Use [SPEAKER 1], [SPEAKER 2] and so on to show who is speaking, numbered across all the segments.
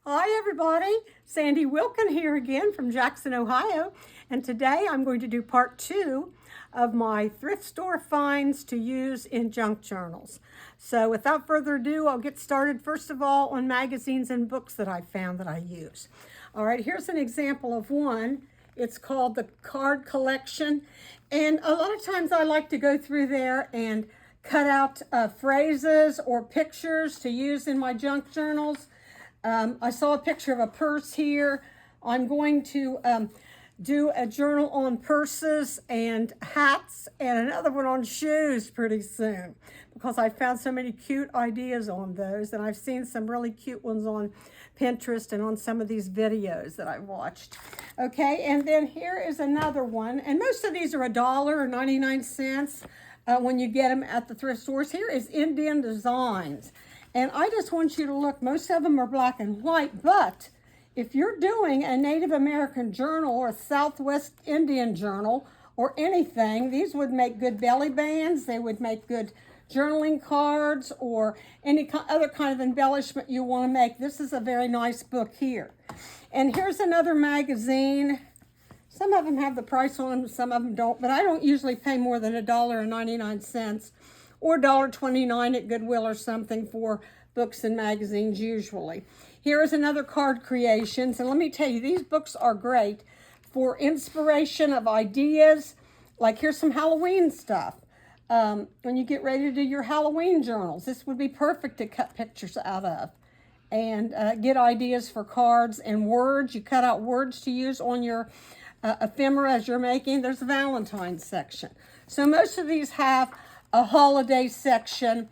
[SPEAKER 1] Hi everybody, Sandy Wilkin here again from Jackson, Ohio, and today I'm going to do part 2 of my thrift store finds to use in junk journals. So without further ado, I'll get started first of all on magazines and books that I found that I use. All right, here's an example of one. It's called the Card Collection, and a lot of times I like to go through there and cut out phrases or pictures to use in my junk journals. I saw a picture of a purse here. I'm going to do a journal on purses and hats and another one on shoes pretty soon because I found so many cute ideas on those, and I've seen some really cute ones on Pinterest and on some of these videos that I watched. Okay, and then here is another one, and most of these are $1 or 99 cents when you get them at the thrift stores. Here is Indian Designs. And I just want you to look, most of them are black and white, but if you're doing a Native American journal or a Southwest Indian journal or anything, these would make good belly bands, they would make good journaling cards or any other kind of embellishment you want to make. This is a very nice book here. And here's another magazine. Some of them have the price on them, some of them don't, but I don't usually pay more than $1.99 or $1.29 at Goodwill or something for books and magazines usually. Here is another Card Creations, and let me tell you, these books are great for inspiration of ideas. Like here's some Halloween stuff. When you get ready to do your Halloween journals, this would be perfect to cut pictures out of and get ideas for cards and words. You cut out words to use on your ephemera as you're making. There's a Valentine's section. So most of these have a holiday section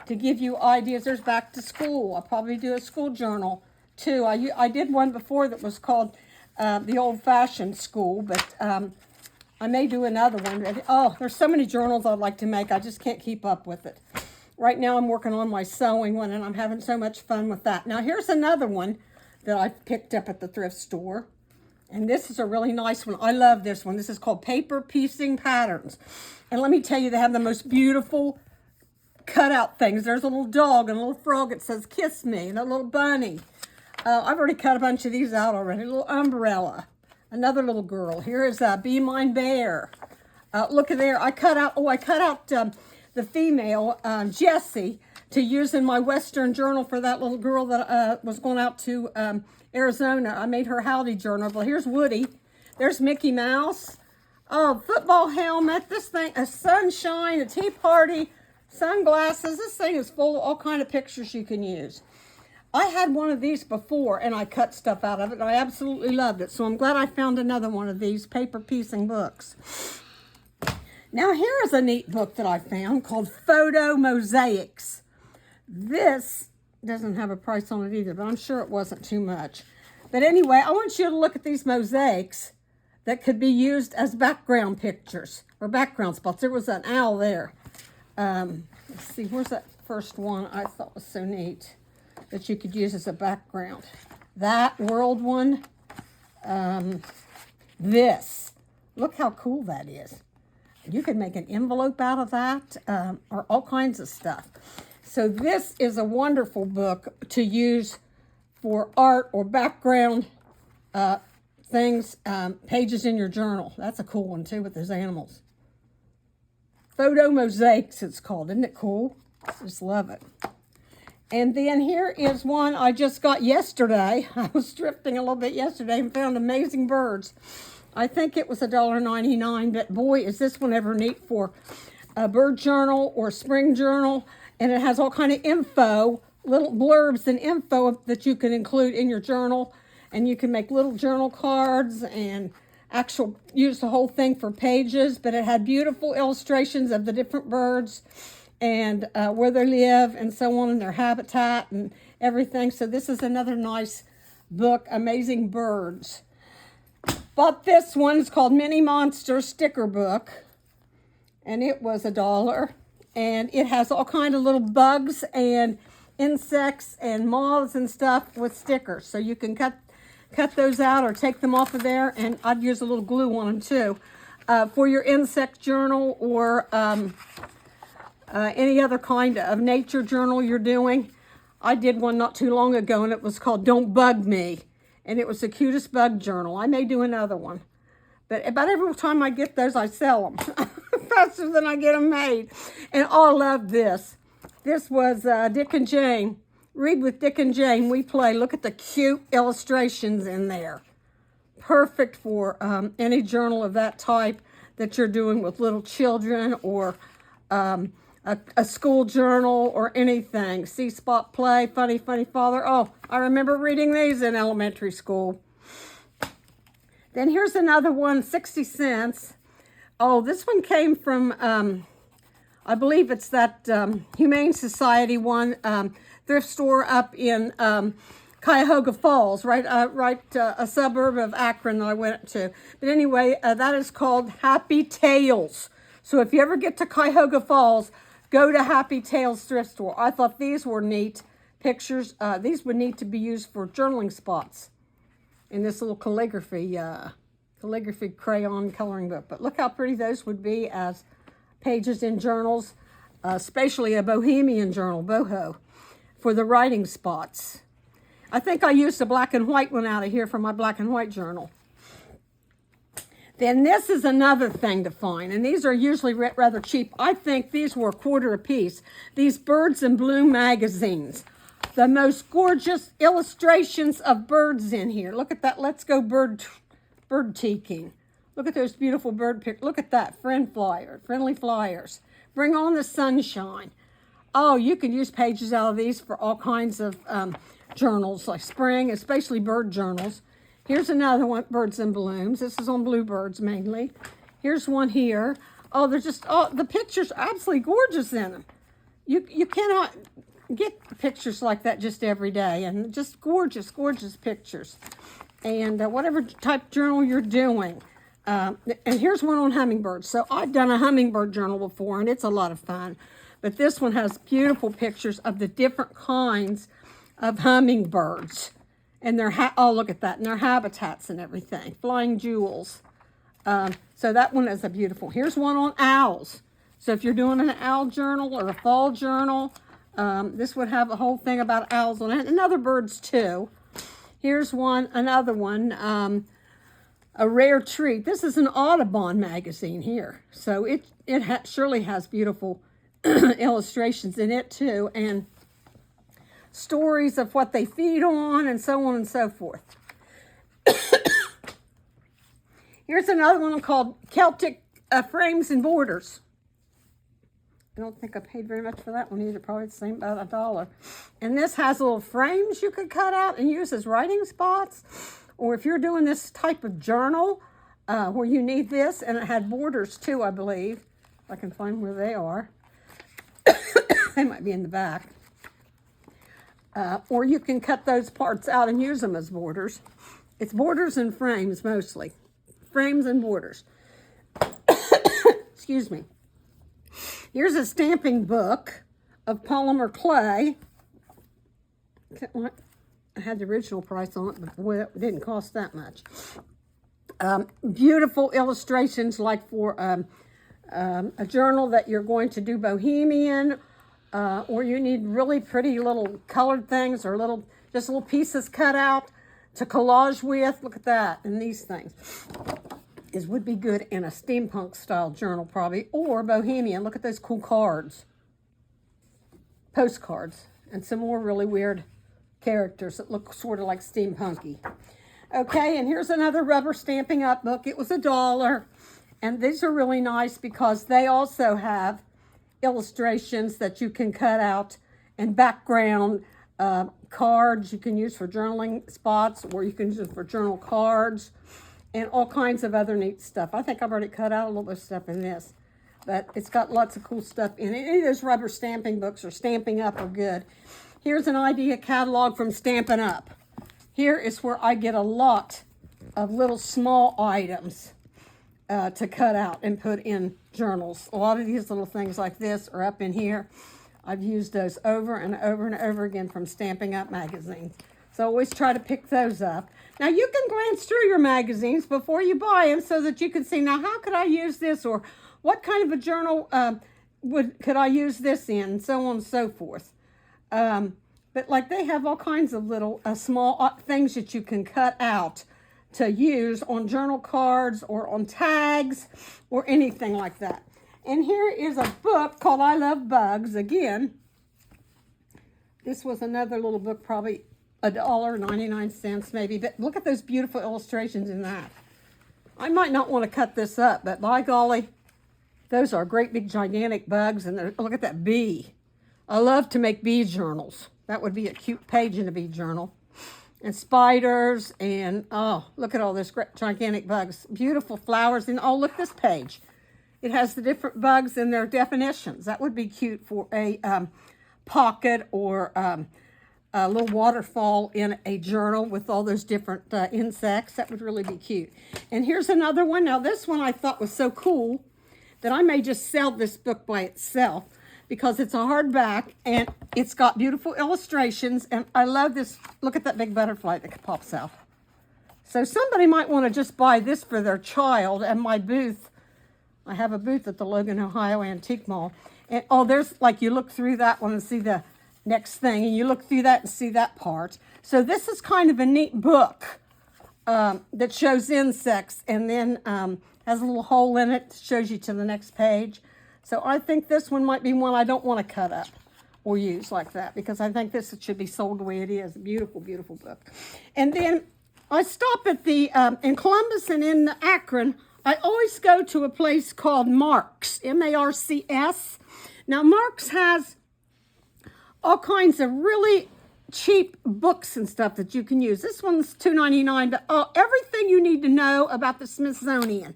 [SPEAKER 1] to give you ideas. There's back to school. I'll probably do a school journal too. I did one before that was called the old-fashioned school, but I may do another one. Oh, there's so many journals I'd like to make. I just can't keep up with it. Right now I'm working on my sewing one, and I'm having so much fun with that. Now here's another one that I picked up at the thrift store. And this is a really nice one. I love this one. This is called Paper Piecing Patterns. And let me tell you, they have the most beautiful cutout things. There's a little dog and a little frog that says, "Kiss me," and a little bunny. I've already cut a bunch of these out already. A little umbrella. Another little girl. Here is Be Mine Bear. Look at there. I cut out the female, Jessie, to use in my Western journal for that little girl that was going out to Arizona. I made her howdy journal. Well, here's Woody. There's Mickey Mouse. Oh, football helmet. This thing, a sunshine, a tea party, sunglasses. This thing is full of all kind of pictures you can use. I had one of these before, and I cut stuff out of it, and I absolutely loved it. So I'm glad I found another one of these paper piecing books. Now here is a neat book that I found called Photo Mosaics. This doesn't have a price on it either, but I'm sure it wasn't too much. But anyway, I want you to look at these mosaics that could be used as background pictures or background spots. There was an owl there. Let's see, where's that first one I thought was so neat that you could use as a background? That world one. This. Look how cool that is. You could make an envelope out of that or all kinds of stuff. So this is a wonderful book to use for art or background things, pages in your journal. That's a cool one too with those animals. Photo Mosaics it's called. Isn't it cool? Just love it. And then here is one I just got yesterday. I was thrifting a little bit yesterday and found Amazing Birds. I think it was $1.99, but boy, is this one ever neat for a bird journal or spring journal. And it has all kind of info, little blurbs and info that you can include in your journal. And you can make little journal cards and use the whole thing for pages. But it had beautiful illustrations of the different birds and where they live and so on, and their habitat and everything. So this is another nice book, Amazing Birds. Bought this one. It's called Mini Monster Sticker Book. And it was $1. And it has all kind of little bugs and insects and moths and stuff with stickers. So you can cut those out or take them off of there. And I'd use a little glue on them too for your insect journal or any other kind of nature journal you're doing. I did one not too long ago, and it was called Don't Bug Me. And it was the cutest bug journal. I may do another one. But about every time I get those, I sell them faster than I get them made. And oh, I love this. This was Dick and Jane. Read with Dick and Jane. We play. Look at the cute illustrations in there. Perfect for any journal of that type that you're doing with little children, or a school journal or anything. See Spot Play, Funny Funny Father. Oh, I remember reading these in elementary school. Then here's another one, 60 cents. Oh, this one came from, I believe it's that Humane Society one, thrift store up in Cuyahoga Falls, right, a suburb of Akron that I went to. But anyway, that is called Happy Tales. So if you ever get to Cuyahoga Falls, go to Happy Tales thrift store. I thought these were neat pictures. These would need to be used for journaling spots in this little calligraphy crayon coloring book. But look how pretty those would be as pages in journals, especially a Bohemian journal, boho, for the writing spots. I think I used a black and white one out of here for my black and white journal. Then this is another thing to find, and these are usually rather cheap. I think these were $1 a piece. These Birds in Bloom magazines. The most gorgeous illustrations of birds in here. Look at that. Let's go bird teaking. Look at those beautiful bird pictures. Look at that. Friendly flyers. Bring on the sunshine. Oh, you can use pages out of these for all kinds of journals, like spring, especially bird journals. Here's another one, Birds in Blooms. This is on bluebirds mainly. Here's one here. Oh, they're just, oh, the pictures are absolutely gorgeous in them. You cannot get pictures like that just every day, and just gorgeous, gorgeous pictures. And whatever type journal you're doing. And here's one on hummingbirds. So I've done a hummingbird journal before, and it's a lot of fun. But this one has beautiful pictures of the different kinds of hummingbirds. And their, oh, look at that, and their habitats and everything. Flying jewels. So that one is a beautiful. Here's one on owls. So if you're doing an owl journal or a fall journal, this would have a whole thing about owls on it, and other birds too. Here's one, another one, a rare treat. This is an Audubon magazine here. So it surely has beautiful illustrations in it too, and stories of what they feed on, and so on and so forth. Here's another one called Celtic Frames and Borders. I don't think I paid very much for that one either, probably the same, about $1. And this has little frames you could cut out and use as writing spots. Or if you're doing this type of journal where you need this, and it had borders too, I believe. If I can find where they are. They might be in the back. Or you can cut those parts out and use them as borders. It's borders and frames mostly. Frames and borders. Excuse me. Here's a stamping book of polymer clay. I had the original price on it, but boy, it didn't cost that much. Beautiful illustrations, like for a journal that you're going to do Bohemian, or you need really pretty little colored things, or just little pieces cut out to collage with. Look at that, and these things. Would be good in a steampunk style journal probably, or Bohemian. Look at those cool cards, postcards, and some more really weird characters that look sort of like steampunky. Okay, and here's another rubber stamping up book. It was $1, and these are really nice because they also have illustrations that you can cut out, and background cards you can use for journaling spots, or you can use it for journal cards, and all kinds of other neat stuff. I think I've already cut out a little bit of stuff in this, but it's got lots of cool stuff in it. Any of those rubber stamping books or Stampin' Up are good. Here's an idea catalog from Stampin' Up. Here is where I get a lot of little small items to cut out and put in journals. A lot of these little things like this are up in here. I've used those over and over and over again from Stampin' Up magazines. So always try to pick those up. Now you can glance through your magazines before you buy them so that you can see, now how could I use this, or what kind of a journal could I use this in, and so on and so forth. But but like they have all kinds of little small things that you can cut out to use on journal cards or on tags or anything like that. And here is a book called I Love Bugs. Again, this was another little book, probably $1.99 maybe, but look at those beautiful illustrations in that. I might not want to cut this up, but by golly, those are great big gigantic bugs. And look at that bee. I love to make bee journals. That would be a cute page in a bee journal. And spiders, and oh, look at all this great gigantic bugs. Beautiful flowers, and oh, look this page. It has the different bugs and their definitions. That would be cute for a pocket or a little waterfall in a journal with all those different insects. That would really be cute. And here's another one. Now this one I thought was so cool that I may just sell this book by itself because it's a hardback and it's got beautiful illustrations. And I love this. Look at that big butterfly that pops out. So somebody might want to just buy this for their child. And my booth, I have a booth at the Logan, Ohio Antique Mall. And oh, there's like you look through that one and see the next thing, and you look through that and see that part. So this is kind of a neat book that shows insects, and then has a little hole in it, shows you to the next page. So I think this one might be one I don't want to cut up or use like that, because I think this should be sold the way it is. A beautiful, beautiful book. And then I stop at the, in Columbus and in Akron, I always go to a place called Marks, M-A-R-C-S. Now Marks has all kinds of really cheap books and stuff that you can use. This one's $2.99, but everything you need to know about the Smithsonian.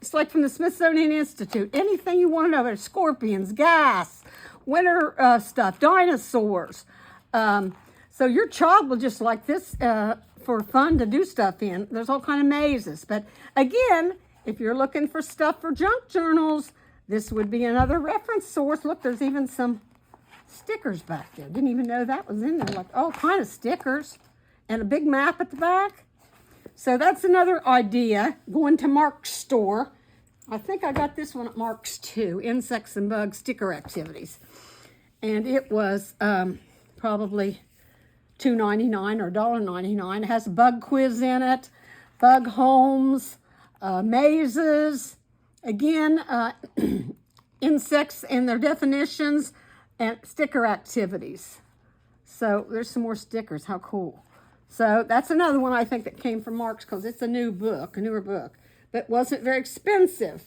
[SPEAKER 1] It's like from the Smithsonian Institute. Anything you want to know about scorpions, gas, winter stuff, dinosaurs. So your child will just like this for fun to do stuff in. There's all kind of mazes. But again, if you're looking for stuff for junk journals, this would be another reference source. Look, there's even some stickers back there. Didn't even know that was in there. Like all kind of stickers and a big map at the back. So that's another idea. Going to Mark's store. I think I got this one at Mark's too. Insects and Bugs Sticker Activities. And it was probably $2.99 or $1.99. It has a bug quiz in it, bug homes, mazes. Again, insects and their definitions, and sticker activities. So there's some more stickers. How cool. So that's another one I think that came from Mark's because it's a newer book, but wasn't very expensive.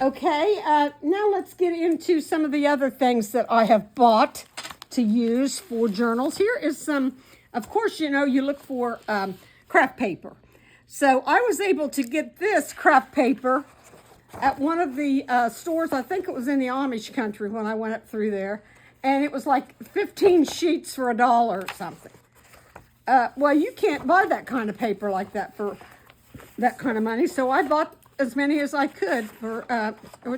[SPEAKER 1] Okay, now let's get into some of the other things that I have bought to use for journals. Here is some, of course, you know, you look for craft paper. So I was able to get this craft paper at one of the stores. I think it was in the Amish country when I went up through there. And it was like 15 sheets for $1 or something. Well, you can't buy that kind of paper like that for that kind of money. So I bought as many as I could for,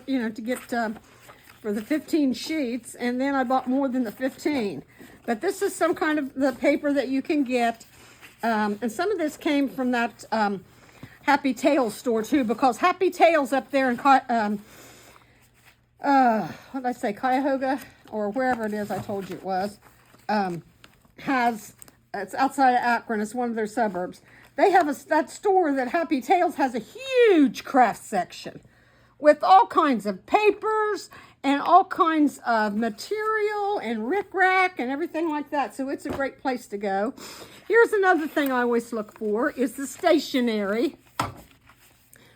[SPEAKER 1] you know, to get for the 15 sheets. And then I bought more than the 15. But this is some kind of the paper that you can get. And some of this came from that Happy Tales store too, because Happy Tales up there in what did I say, Cuyahoga or wherever it is I told you it was, it's outside of Akron. It's one of their suburbs. They have that store that Happy Tales has a huge craft section with all kinds of papers and all kinds of material and rickrack and everything like that. So it's a great place to go. Here's another thing I always look for is the stationery.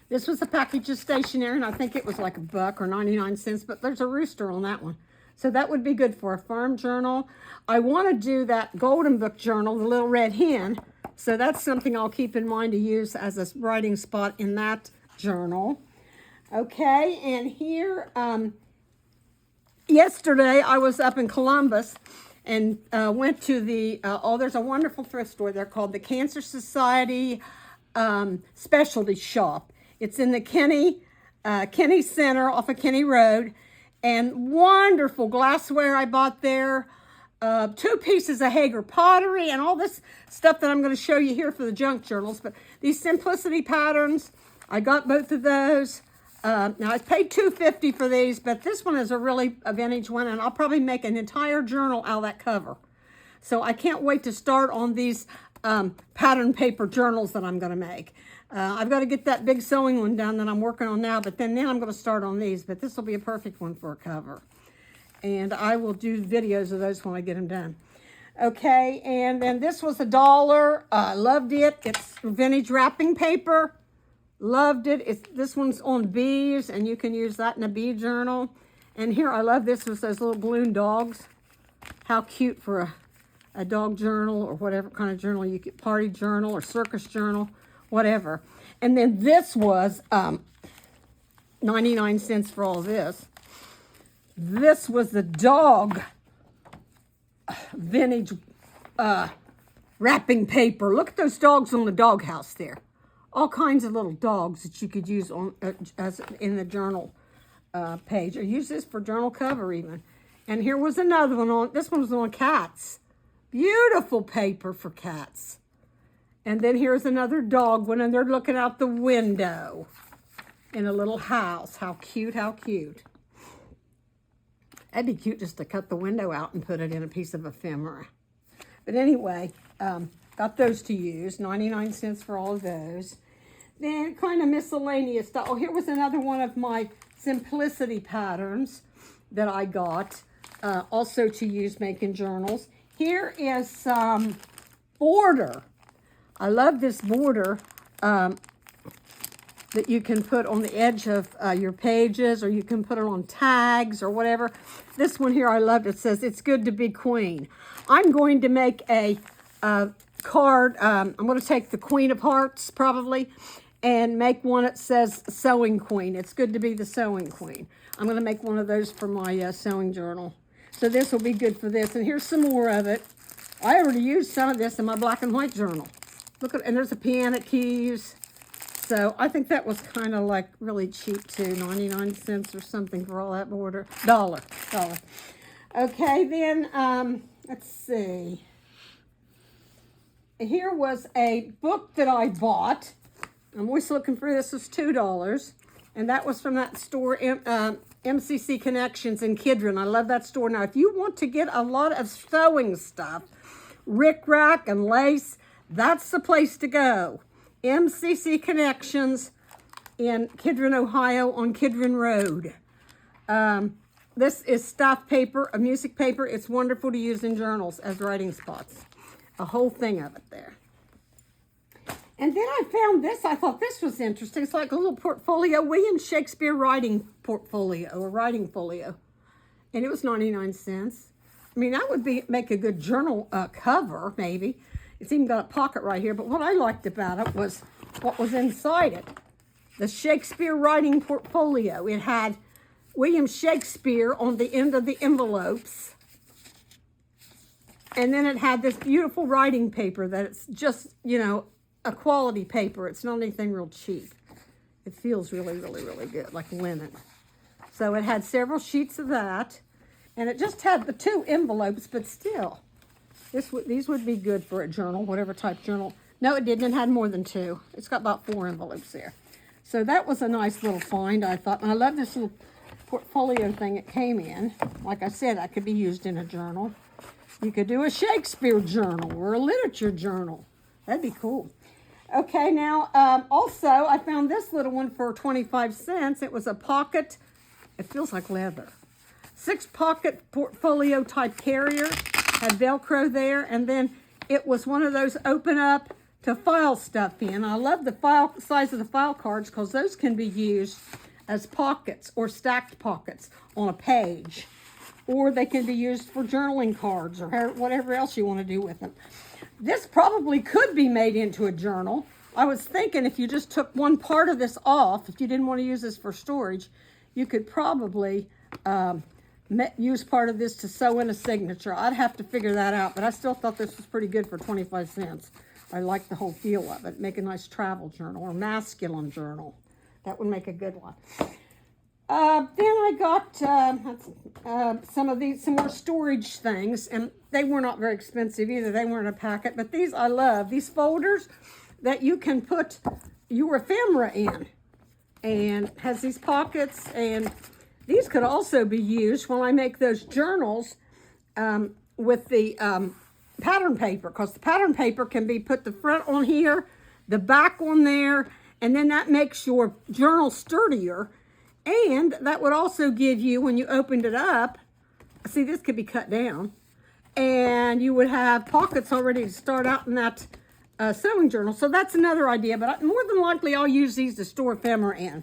[SPEAKER 1] This was a package of stationery, and I think it was like $1 or 99 cents, but there's a rooster on that one. So that would be good for a farm journal. I want to do that Golden Book journal, the Little Red Hen. So that's something I'll keep in mind to use as a writing spot in that journal. Okay, and here, yesterday I was up in Columbus and went to the, there's a wonderful thrift store there called the Cancer Society Specialty Shop. It's in the Kenny Center off of Kenny Road, and wonderful glassware I bought there. 2 pieces of Hager pottery and all this stuff that I'm going to show you here for the junk journals. But these simplicity patterns, I got both of those. Now I paid $2.50 for these, but this one is a vintage one, and I'll probably make an entire journal out of that cover. So I can't wait to start on these pattern paper journals that I'm going to make. I've got to get that big sewing one done that I'm working on now, but then I'm going to start on these. But this will be a perfect one for a cover. And I will do videos of those when I get them done. Okay, and then this was $1. I loved it. It's vintage wrapping paper. Loved it. This one's on bees, and you can use that in a bee journal. And here, I love this with those little balloon dogs. How cute for a dog journal or whatever kind of journal you get, party journal or circus journal, whatever. And then this was 99 cents for all of this. This was the dog vintage wrapping paper. Look at those dogs on the doghouse there. All kinds of little dogs that you could use on as in the journal page, or use this for journal cover even. And here was another one on. This one was on cats. Beautiful paper for cats. And then here's another dog one, and they're looking out the window in a little house. How cute! How cute! That'd be cute just to cut the window out and put it in a piece of ephemera. But anyway, got those to use. 99 cents for all of those. Then kind of miscellaneous stuff. Oh, here was another one of my Simplicity patterns that I got, also to use making journals. Here is some border. I love this border that you can put on the edge of your pages, or you can put it on tags or whatever. This one here I loved. It says, "It's good to be queen." I'm going to make a card. I'm going to take the Queen of Hearts probably and make one that says Sewing Queen. It's good to be the Sewing Queen. I'm going to make one of those for my sewing journal. So this will be good for this. And here's some more of it. I already used some of this in my black and white journal. Look at, and there's a piano keys. So I think that was kind of like really cheap too, 99 cents or something for all that border. Dollar. Okay, then let's see. Here was a book that I bought. I'm always looking for this. Was $2, and that was from that store, MCC Connections in Kidron. I love that store. Now, if you want to get a lot of sewing stuff, rickrack and lace, that's the place to go. MCC Connections in Kidron, Ohio, on Kidron Road. This is staff paper, a music paper. It's wonderful to use in journals as writing spots. A whole thing of it there. And then I found this. I thought this was interesting. It's like a little portfolio, William Shakespeare writing portfolio, or writing folio. And it was 99 cents. I mean, that would make a good journal cover, maybe. It's even got a pocket right here. But what I liked about it was what was inside it. The Shakespeare writing portfolio. It had William Shakespeare on the end of the envelopes. And then it had this beautiful writing paper that it's just, you know, a quality paper. It's not anything real cheap. It feels really, really, really good, like linen. So it had several sheets of that. And it just had the 2 envelopes, but still. These would be good for a journal, whatever type journal. No, it didn't. It had more than 2. It's got about 4 envelopes there. So that was a nice little find, I thought. And I love this little portfolio thing it came in. Like I said, that could be used in a journal. You could do a Shakespeare journal or a literature journal. That'd be cool. Okay, now, also, I found this little one for 25 cents. It was a pocket. It feels like leather. 6-pocket portfolio type carrier. Had Velcro there. And then it was one of those open up to file stuff in. I love the size of the file cards because those can be used as pockets or stacked pockets on a page. Or they can be used for journaling cards or whatever else you want to do with them. This probably could be made into a journal. I was thinking if you just took one part of this off, if you didn't want to use this for storage, you could probably use part of this to sew in a signature. I'd have to figure that out, but I still thought this was pretty good for 25 cents. I like the whole feel of it. Make a nice travel journal or masculine journal. That would make a good one. Then I got some more storage things, and they were not very expensive either. They weren't a packet, but these I love. These folders that you can put your ephemera in. and has these pockets, and these could also be used when I make those journals with the pattern paper, because the pattern paper can be put the front on here, the back on there, and then that makes your journal sturdier. And that would also give you, when you opened it up, see, this could be cut down, and you would have pockets already to start out in that sewing journal. So that's another idea, but more than likely I'll use these to store ephemera in,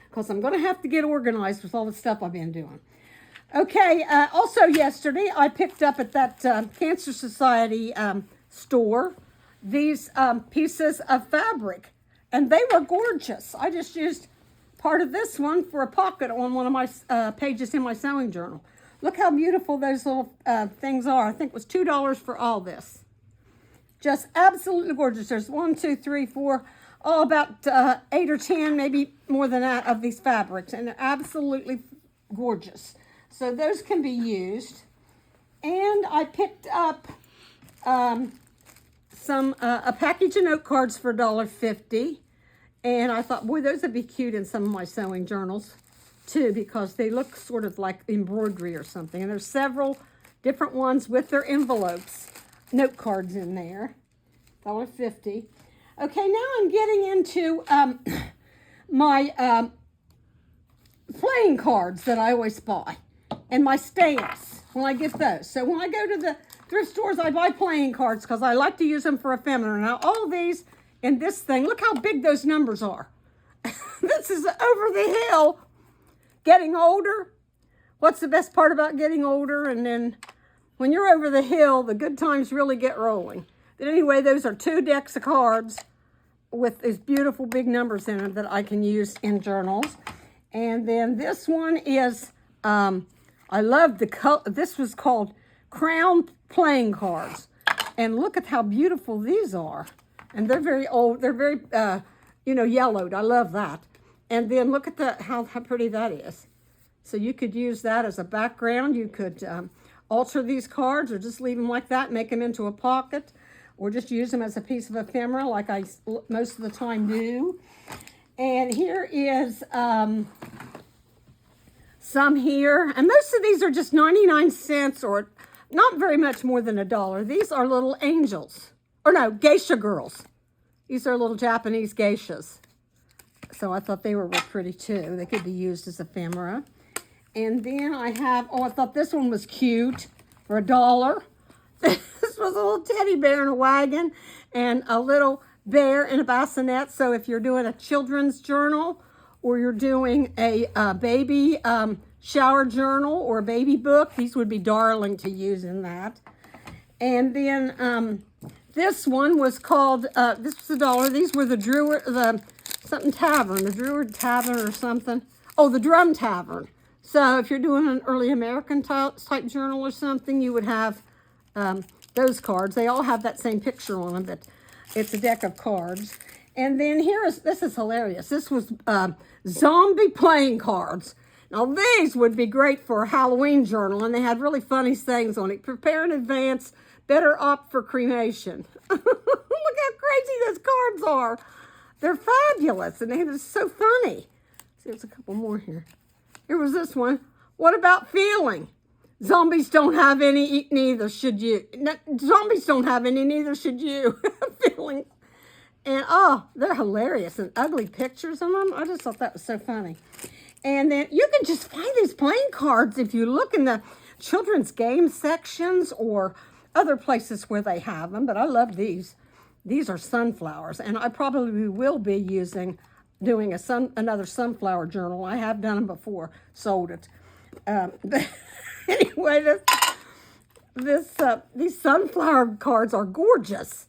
[SPEAKER 1] because I'm going to have to get organized with all the stuff I've been doing. Okay, also yesterday I picked up at that Cancer Society store these pieces of fabric, and they were gorgeous. I just used part of this one for a pocket on one of my pages in my sewing journal. Look how beautiful those little things are. I think it was $2 for all this. Just absolutely gorgeous. There's 1, 2, 3, 4, about 8 or 10, maybe more than that, of these fabrics, and they're absolutely gorgeous. So those can be used. And I picked up a package of note cards for $1.50. And I thought, boy, those would be cute in some of my sewing journals too, because they look sort of like embroidery or something. And there's several different ones with their envelopes, note cards in there. $1.50. Okay, now I'm getting into my playing cards that I always buy, and my stamps when I get those. So when I go to the thrift stores, I buy playing cards because I like to use them for ephemera. Now all these in this thing, look how big those numbers are. This is over the hill. Getting older. What's the best part about getting older? And then when you're over the hill, the good times really get rolling. But anyway, those are 2 decks of cards with these beautiful big numbers in them that I can use in journals. And then this one is, I love the color. This was called Crown Playing Cards. And look at how beautiful these are. And they're very old. They're very, yellowed. I love that. And then look at how pretty that is. So you could use that as a background. You could alter these cards or just leave them like that, make them into a pocket, or just use them as a piece of ephemera like I most of the time do. And here is some here. And most of these are just 99 cents or not very much more than $1. These are little angels. Or no, geisha girls. These are little Japanese geishas. So I thought they were real pretty too. They could be used as ephemera. And then I have, I thought this one was cute for $1. This was a little teddy bear in a wagon and a little bear in a bassinet. So if you're doing a children's journal or you're doing a baby shower journal or a baby book, these would be darling to use in that. And then this one was called, this was $1. These were the something tavern, the Druid Tavern or something. Oh, the Drum Tavern. So if you're doing an early American type journal or something, you would have those cards. They all have that same picture on them, but it's a deck of cards. And then this is hilarious. This was zombie playing cards. Now these would be great for a Halloween journal, and they had really funny sayings on it. Prepare in advance, better opt for cremation. Look how crazy those cards are. They're fabulous, and they're so funny. See, there's a couple more here. Here was this one. What about feeling? Zombies don't have any, neither should you. Zombies don't have any, neither should you. Feeling. And, they're hilarious. And ugly pictures of them. I just thought that was so funny. And then you can just find these playing cards if you look in the children's game sections or other places where they have them. But I love these. These are sunflowers. And I probably will be doing another sunflower journal. I have done them before, sold it. But anyway, these sunflower cards are gorgeous.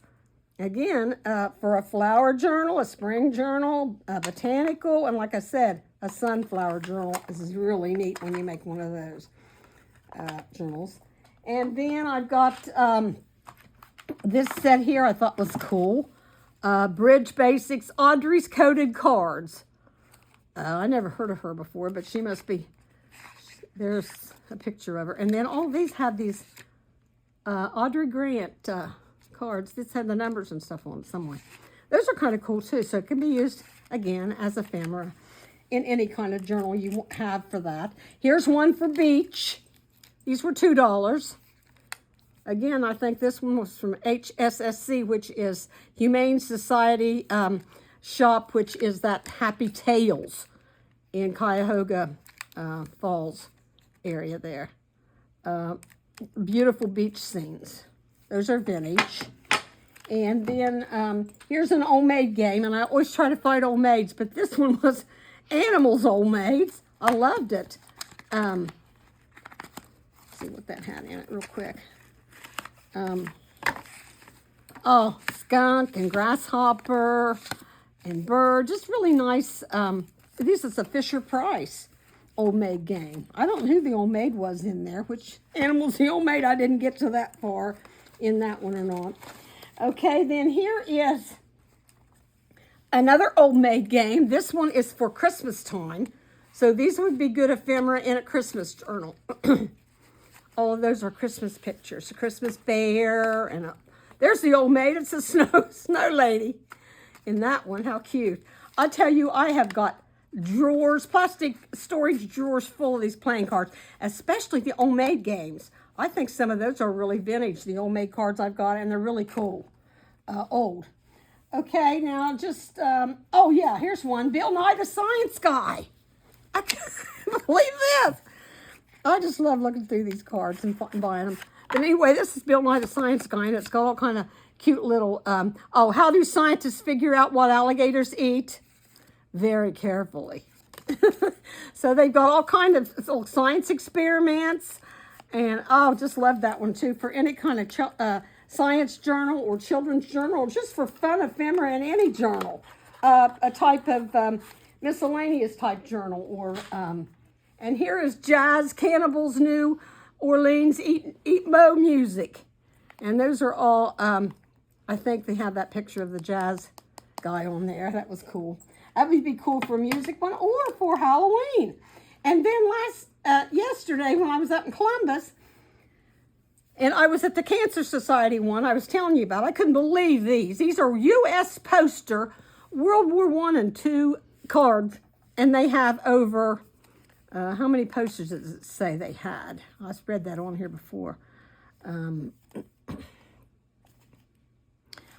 [SPEAKER 1] Again, for a flower journal, a spring journal, a botanical, and like I said, a sunflower journal. This is really neat when you make one of those journals. And then I've got this set here I thought was cool. Bridge Basics, Audrey's Coded Cards. I never heard of her before, but she must be. There's a picture of her. And then all these have these Audrey Grant cards. This had the numbers and stuff on them somewhere. Those are kind of cool too, so it can be used again, as ephemera in any kind of journal you have for that. Here's one for beach. These were $2. Again, I think this one was from HSSC, which is Humane Society shop, which is that Happy Tales in Cuyahoga Falls area there. Beautiful beach scenes. Those are vintage. And then here's an Old Maid game, and I always try to find Old Maids, but this one was Animals Old Maids. I loved it. Let's see what that had in it real quick. Oh, skunk and grasshopper and bird. Just really nice. This is a Fisher-Price Old Maid game. I don't know who the Old Maid was in there, which animal's the Old Maid. I didn't get to that far in that one or not. Okay, then here is another Old Maid game. This one is for Christmas time. So these would be good ephemera in a Christmas journal. All of those are Christmas pictures. A Christmas bear and there's the Old Maid. It's a snow lady in that one. How cute. I tell you, I have got drawers, plastic storage drawers full of these playing cards, especially the Old Maid games. I think some of those are really vintage, the Old Maid cards I've got, and they're really cool. Old. Okay, now just, oh yeah, here's one. Bill Nye the Science Guy. I can't believe this. I just love looking through these cards and buying them. But anyway, this is Bill Nye the Science Guy, and it's got all kind of cute little, oh, how do scientists figure out what alligators eat? Very carefully. So they've got all kind of little science experiments, and oh, just love that one too for any kind of science journal or children's journal, or just for fun ephemera in any journal. A type of miscellaneous type journal, or and here is Jazz Cannibals New Orleans Eat Mo music, and those are all. I think they have that picture of the jazz guy on there. That was cool. That would be cool for a music one or for Halloween. And then yesterday when I was up in Columbus, and I was at the Cancer Society one I was telling you about, I couldn't believe these. These are U.S. poster World War I and II cards, and they have over, how many posters does it say they had? I spread that on here before.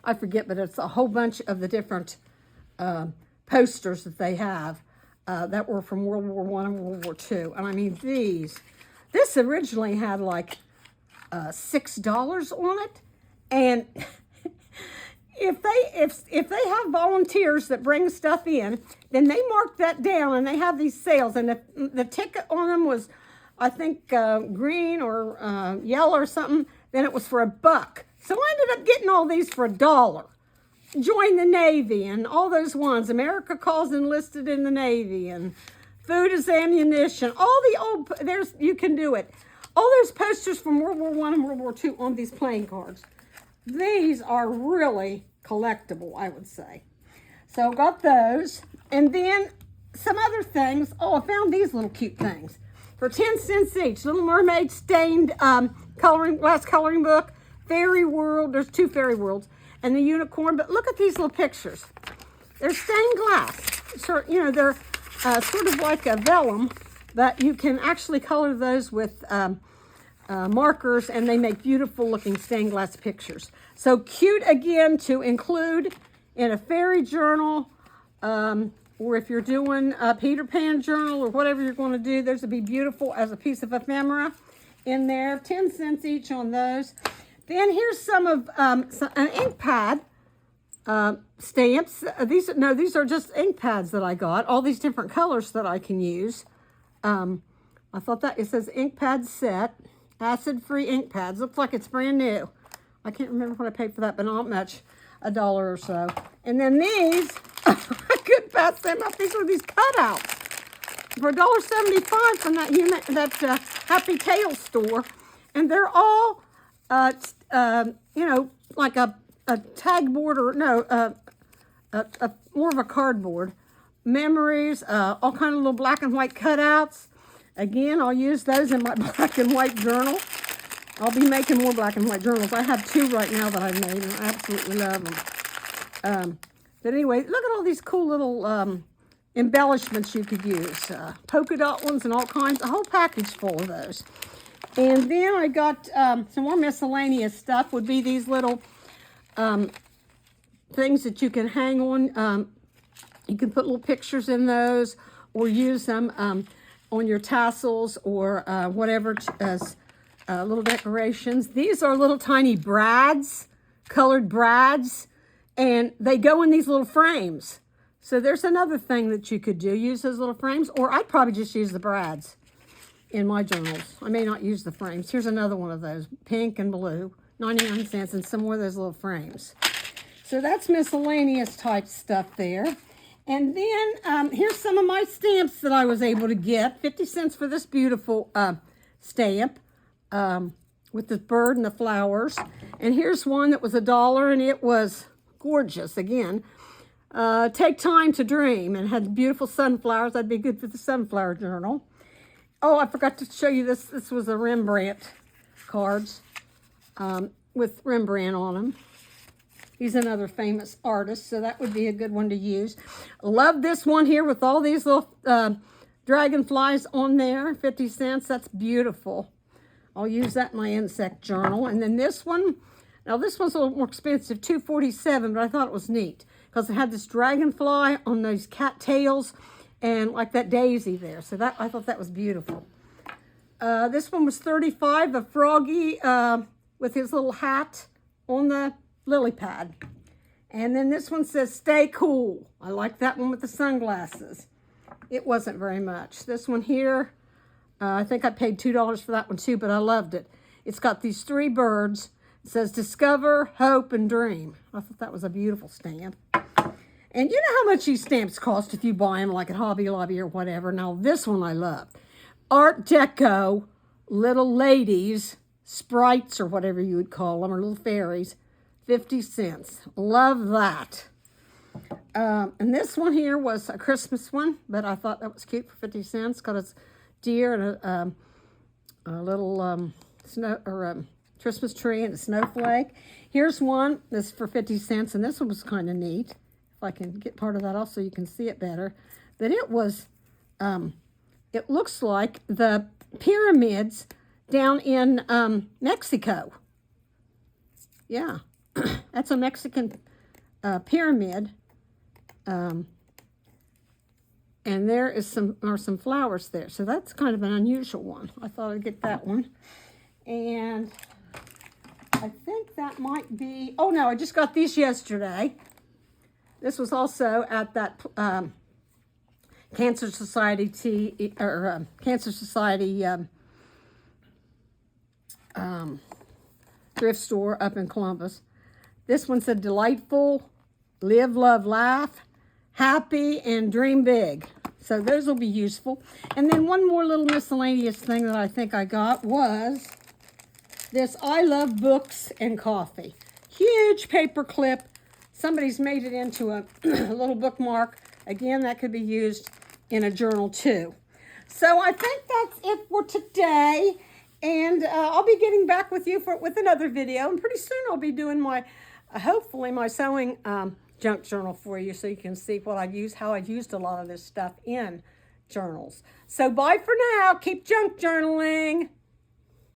[SPEAKER 1] I forget, but it's a whole bunch of the different posters that they have that were from World War I and World War II. And I mean, this originally had like $6 on it. And if they have volunteers that bring stuff in, then they mark that down and they have these sales. And the ticket on them was, I think, green or yellow or something, then it was for $1. So I ended up getting all these for $1. Join the Navy and all those ones. America Calls Enlisted in the Navy and Food is Ammunition. All the old, you can do it. All those posters from World War I and World War II on these playing cards. These are really collectible, I would say. So I got those. And then some other things. Oh, I found these little cute things. For 10 cents each. Little Mermaid stained glass coloring book. Fairy World. There's 2 Fairy Worlds. And the unicorn. But look at these little pictures. They're stained glass. So, you know, they're sort of like a vellum. But you can actually color those with markers, and they make beautiful looking stained glass pictures. So cute again to include in a fairy journal, or if you're doing a Peter Pan journal or whatever you're going to do, those would be beautiful as a piece of ephemera in there. 10 cents each on those. Then here's some of an ink pad stamps. These are just ink pads that I got. All these different colors that I can use. I thought that it says ink pad set, acid-free ink pads. Looks like it's brand new. I can't remember what I paid for that, but not much, $1 or so. And then these, I couldn't pass them up. These are these cutouts for $1.75 from that Happy Tales store, and they're all, you know, like a tag board or no, more of a cardboard. Memories, all kind of little black and white cutouts. Again, I'll use those in my black and white journal. I'll be making more black and white journals. I have 2 right now that I've made, and I absolutely love them. But anyway, look at all these cool little embellishments you could use. Polka dot ones and all kinds, a whole package full of those. And then I got some more miscellaneous stuff, would be these little things that you can hang on. You can put little pictures in those or use them on your tassels or whatever as little decorations. These are little tiny brads, colored brads, and they go in these little frames. So there's another thing that you could do, use those little frames, or I'd probably just use the brads in my journals. I may not use the frames. Here's another one of those, pink and blue, 99 cents, and some more of those little frames. So that's miscellaneous type stuff there. And then here's some of my stamps that I was able to get. 50 cents for this beautiful stamp with the bird and the flowers. And here's one that was $1, and it was gorgeous again. Take time to dream, and had beautiful sunflowers. That'd be good for the sunflower journal. Oh, I forgot to show you this. This was a Rembrandt cards with Rembrandt on them. He's another famous artist, so that would be a good one to use. Love this one here with all these little dragonflies on there. 50 cents. That's beautiful. I'll use that in my insect journal. And then this one, now this one's a little more expensive, $2.47, but I thought it was neat because it had this dragonfly on those cat tails and like that daisy there. So that I thought that was beautiful. This one was $35, a froggy with his little hat on the lily pad. And then this one says, stay cool. I like that one with the sunglasses. It wasn't very much. This one here, I think I paid $2 for that one too, but I loved it. It's got these 3 birds. It says, discover, hope, and dream. I thought that was a beautiful stamp. And you know how much these stamps cost if you buy them like at Hobby Lobby or whatever. Now this one I love. Art Deco little ladies, sprites or whatever you would call them, or little fairies. 50 cents. Love that. And this one here was a Christmas one, but I thought that was cute for 50 cents because it's deer and a little snow or Christmas tree and a snowflake. Here's one that's for 50 cents, and this one was kind of neat. If I can get part of that off so you can see it better. But it was, it looks like the pyramids down in Mexico. Yeah. That's a Mexican pyramid, and there is some flowers there. So that's kind of an unusual one. I thought I'd get that one, and I think that might be. Oh no, I just got these yesterday. This was also at that Cancer Society Cancer Society thrift store up in Columbus. This one said delightful, live, love, laugh, happy, and dream big. So those will be useful. And then one more little miscellaneous thing that I think I got was this I love books and coffee. Huge paper clip. Somebody's made it into a little bookmark. Again, that could be used in a journal too. So I think that's it for today. And I'll be getting back with you with another video. And pretty soon I'll be doing my, hopefully my sewing junk journal for you so you can see what I've used, how I've used a lot of this stuff in journals. So bye for now. Keep junk journaling.